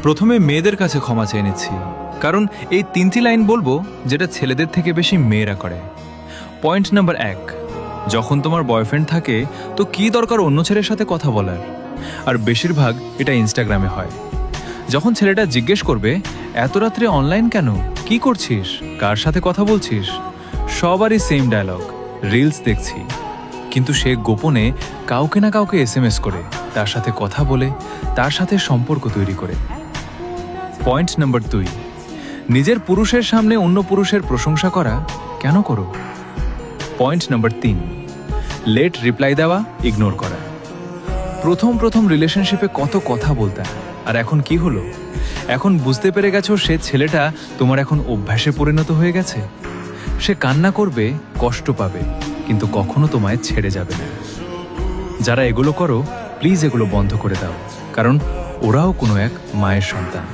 প্রথমে মেয়েদের কাছে ক্ষমা চেয়ে নিচ্ছি, কারণ এই 3টি লাইন বলবো যেটা ছেলেদের থেকে বেশি মেয়েরা করে। পয়েন্ট নাম্বার 1, যখন তোমার বয়ফ্রেন্ড থাকে তো কি দরকার অন্য ছেলের সাথে কথা বলার? আর বেশিরভাগ এটা ইনস্টাগ্রামে হয়। যখন ছেলেটা জিজ্ঞেস করবে এত রাত্রে অনলাইন কেন, কি করছিস, কার সাথে কথা বলছিস, সবারই সেম ডায়লগ, রিলস দেখছি। কিন্তু সে গোপনে কাউকে না কাউকে এসএমএস করে, তার সাথে কথা বলে, তার সাথে সম্পর্ক তৈরি করে। পয়েন্ট নাম্বার 2, নিজের পুরুষের সামনে অন্য পুরুষের প্রশংসা করা কেন করো? পয়েন্ট নাম্বার 3, লেট রিপ্লাই দেওয়া, ইগনোর করা। প্রথম রিলেশনশিপে কত কথা বলতে, আর এখন কি হলো? এখন বুঝতে পেরে গেছো সে ছেলেটা তোমার এখন অভ্যাসে পরিণত হয়ে গেছে। সে কান্না করবে, কষ্ট পাবে, কিন্তু কখনো তোমায় ছেড়ে যাবে না। যারা এগুলো করো, প্লিজ এগুলো বন্ধ করে দাও, কারণ ওরাও কোনো এক মায়ের সন্তান।